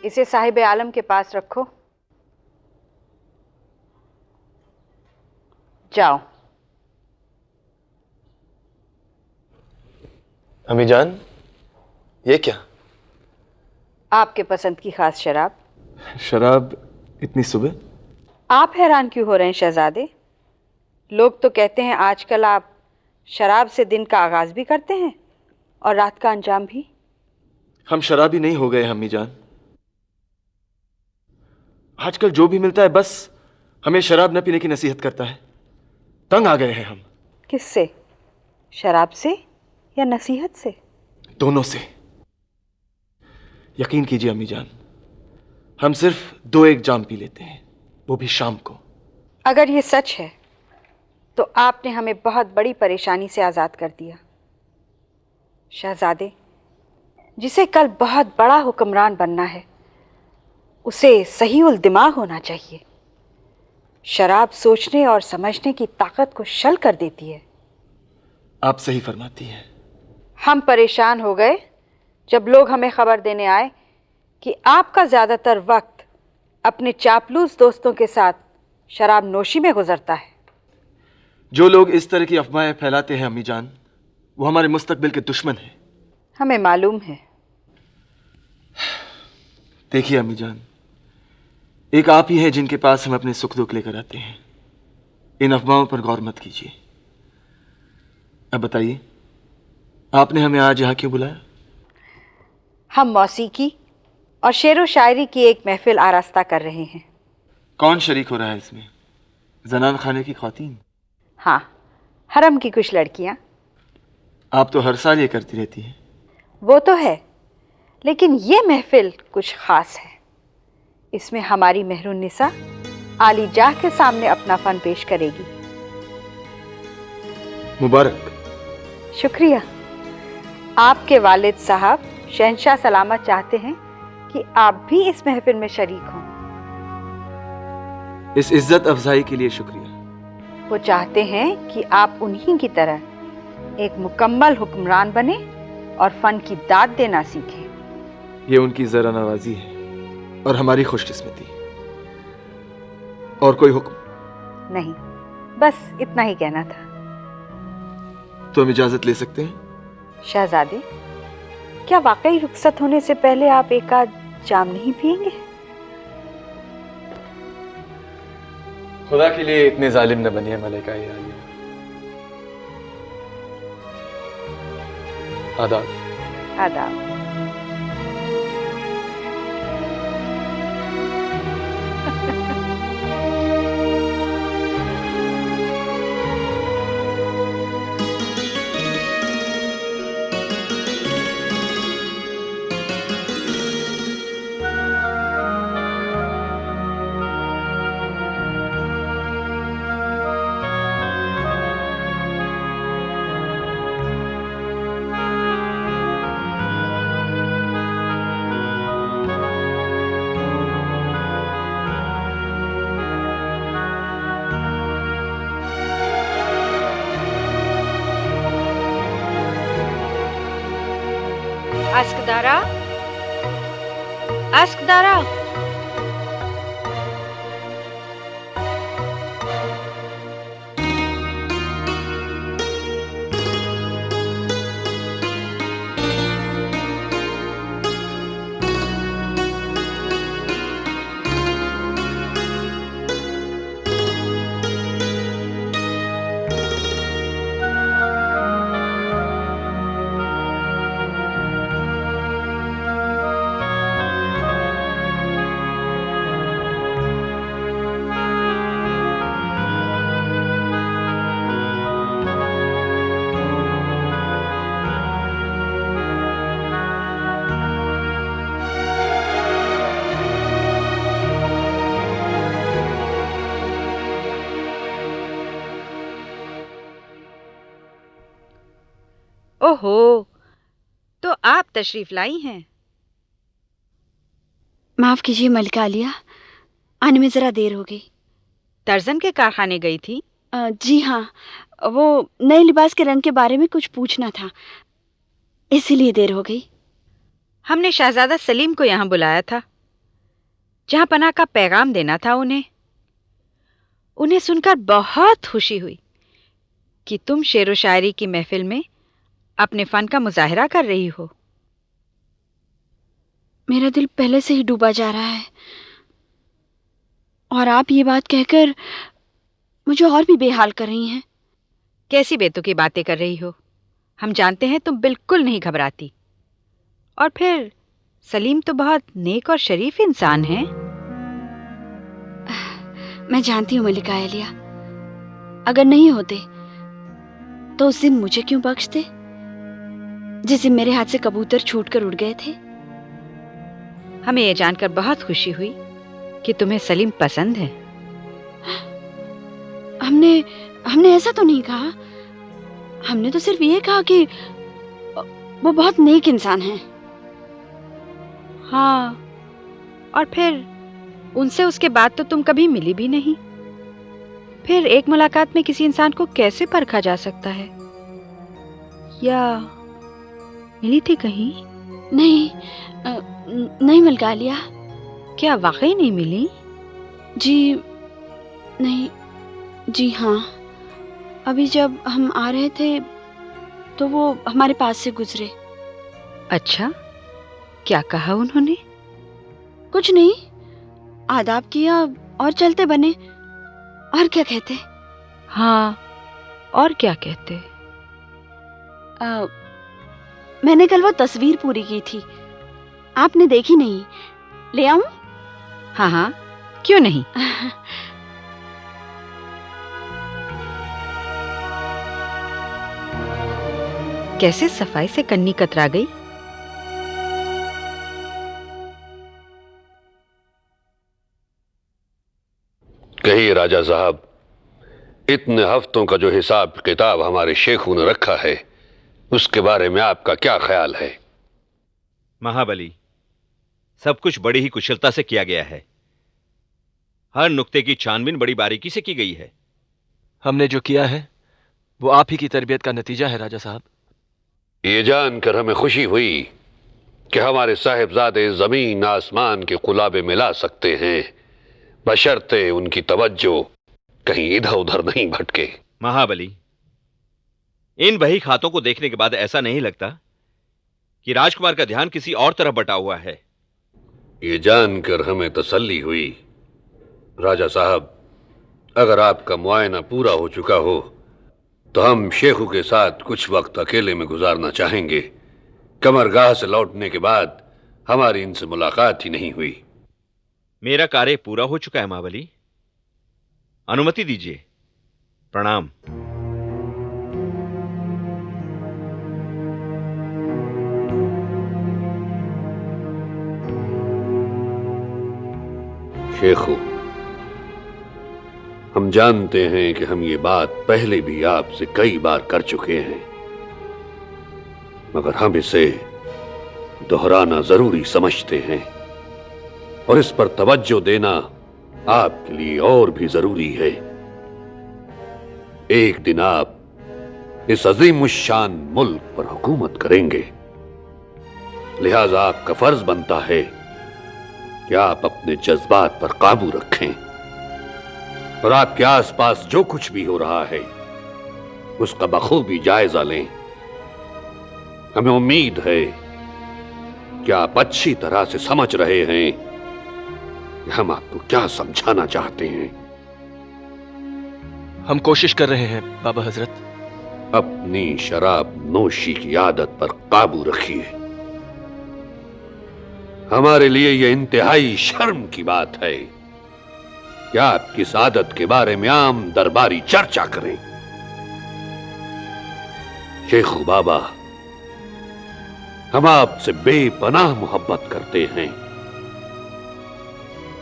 इसे साहिब आलम के पास रखो। जाओ। अम्मी जान, ये क्या? आपके पसंद की खास शराब। शराब इतनी सुबह? आप हैरान क्यों हो रहे हैं शहजादे? लोग तो कहते हैं आजकल आप शराब से दिन का आगाज भी करते हैं और रात का अंजाम भी। हम शराबी नहीं हो गए अम्मी जान। आजकल जो भी मिलता है बस हमें शराब न पीने की नसीहत करता है। तंग आ गए हैं हम। किससे? शराब से या नसीहत से? दोनों से। यकीन कीजिए अम्मी जान, हम सिर्फ 2-1 जाम पी लेते हैं, वो भी शाम को। अगर ये सच है तो आपने हमें बहुत बड़ी परेशानी से आज़ाद कर दिया। शहजादे, जिसे कल बहुत बड़ा हुक्मरान बनना है उसे सही उल दिमाग होना चाहिए। शराब सोचने और समझने की ताकत को शल कर देती है। आप सही फरमाती हैं। हम परेशान हो गए जब लोग हमें खबर देने आए कि आपका ज़्यादातर वक्त अपने चापलूस दोस्तों के साथ शराब नोशी में गुजरता है। जो लोग इस तरह की अफवाहें फैलाते हैं अम्मी जान, वो हमारे मुस्तकबिल के दुश्मन हैं। हमें मालूम है। देखिए अम्मी जान, एक आप ही हैं जिनके पास हम अपने सुख दुख लेकर आते हैं। इन अफवाहों पर गौर मत कीजिए। अब बताइए, आपने हमें आज यहाँ क्यों बुलाया? हम मौसीकी और शेरो शायरी की एक महफिल आरास्ता कर रहे हैं। कौन शरीक हो रहा है इसमें? जनान खाने की ख्वातीन? हाँ, हरम की कुछ लड़कियाँ। आप तो हर साल ये करती रहती हैं। वो तो है, लेकिन ये महफिल कुछ खास है। इसमें हमारी मेहरुन्निसा आली जाह के सामने अपना फन पेश करेगी। मुबारक। शुक्रिया। आपके वालिद साहब शहंशाह सलामत चाहते हैं कि आप भी इस महफिल में शरीक हों। इस इज्जत अफजाई के लिए शुक्रिया। वो चाहते हैं कि आप उन्हीं की तरह एक मुकम्मल हुक्मरान बने और फन की दाद देना सीखें। ये उनकी जरा नवाजी है और हमारी खुशकिस्मती। और कोई हुक्म? नहीं, बस इतना ही कहना था। तो हम इजाजत ले सकते हैं? शहजादे, क्या वाकई रुखसत होने से पहले आप एक आध जाम नहीं पिएंगे? खुदा के लिए इतने जालिम न बनिए मलिका आलिया। आदाब। आदाब। अस्कदारा, अस्कदारा। ओहो, तो आप तशरीफ लाई हैं। माफ कीजिए मलिका आलिया, आने में जरा देर हो गई। तर्जन के कारखाने गई थी? जी हाँ, वो नए लिबास के रंग के बारे में कुछ पूछना था, इसीलिए देर हो गई। हमने शहजादा सलीम को यहाँ बुलाया था। जहां पनाह का पैगाम देना था उन्हें सुनकर बहुत खुशी हुई कि तुम शेर व शायरी की महफिल में अपने फन का मुजाहिरा कर रही हो। मेरा दिल पहले से ही डूबा जा रहा है और आप ये बात कहकर मुझे और भी बेहाल कर रही हैं। कैसी बेतुकी बातें कर रही हो? हम जानते हैं तुम बिल्कुल नहीं घबराती। और फिर सलीम तो बहुत नेक और शरीफ इंसान है। मैं जानती हूँ मलिका एलिया, अगर नहीं होते तो उस दिन मुझे क्यों बख्शते जिस दिन मेरे हाथ से कबूतर छूट कर उड़ गए थे। हमें यह जानकर बहुत खुशी हुई कि तुम्हें सलीम पसंद है। हमने ऐसा तो नहीं कहा। हमने तो सिर्फ ये कहा कि वो बहुत नेक इंसान है। हाँ, और फिर उनसे उसके बाद तो तुम कभी मिली भी नहीं। फिर एक मुलाकात में किसी इंसान को कैसे परखा जा सकता है? या मिली थी कहीं? नहीं मलिका एलिया। क्या वाकई नहीं मिली? जी नहीं, जी हाँ, अभी जब हम आ रहे थे तो वो हमारे पास से गुजरे। अच्छा, क्या कहा उन्होंने? कुछ नहीं, आदाब किया और चलते बने। और क्या कहते? हाँ, और क्या कहते? मैंने कल वो तस्वीर पूरी की थी, आपने देखी नहीं, ले आऊं? हाँ हाँ, क्यों नहीं। कैसे सफाई से कन्नी कतरा गई। कहिए राजा साहब, इतने हफ्तों का जो हिसाब किताब हमारे शेखों ने रखा है उसके बारे में आपका क्या ख्याल है? महाबली, सब कुछ बड़ी ही कुशलता से किया गया है। हर नुक्ते की छानबीन बड़ी बारीकी से की गई है। हमने जो किया है वो आप ही की तरबियत का नतीजा है राजा साहब। ये जानकर हमें खुशी हुई कि हमारे साहिबजादे जमीन आसमान के कुलाबे मिला सकते हैं, बशर्ते उनकी तवज्जो कहीं इधर उधर नहीं भटके। महाबली, इन बही खातों को देखने के बाद ऐसा नहीं लगता कि राजकुमार का ध्यान किसी और तरफ बटा हुआ है। ये जानकर हमें तसल्ली हुई। राजा साहब, अगर आपका मुआयना पूरा हो चुका हो तो हम शेखू के साथ कुछ वक्त अकेले में गुजारना चाहेंगे। कमरगाह से लौटने के बाद हमारी इनसे मुलाकात ही नहीं हुई। मेरा कार्य पूरा हो चुका है महाबली, अनुमति दीजिए। प्रणाम। शेखू, हम जानते हैं कि हम ये बात पहले भी आपसे कई बार कर चुके हैं, मगर हम इसे दोहराना जरूरी समझते हैं और इस पर तवज्जो देना आपके लिए और भी जरूरी है। एक दिन आप इस अजीमुश्शान मुल्क पर हुकूमत करेंगे, लिहाजा आपका फर्ज बनता है कि आप अपने जज्बात पर काबू रखें और आपके आसपास जो कुछ भी हो रहा है उसका बखूबी जायजा लें। हमें उम्मीद है कि आप अच्छी तरह से समझ रहे हैं कि हम आपको क्या समझाना चाहते हैं। हम कोशिश कर रहे हैं बाबा हजरत। अपनी शराब नोशी की आदत पर काबू रखिए। हमारे लिए यह इंतहाई शर्म की बात है कि आप किस आदत के बारे में आम दरबारी चर्चा करें। शेखू बाबा, हम आपसे बेपनाह मोहब्बत करते हैं,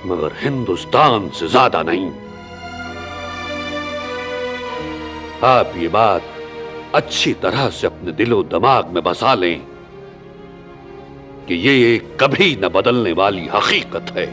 मगर हिंदुस्तान से ज्यादा नहीं। आप ये बात अच्छी तरह से अपने दिलो दिमाग में बसा लें कि ये एक कभी न बदलने वाली हकीकत है।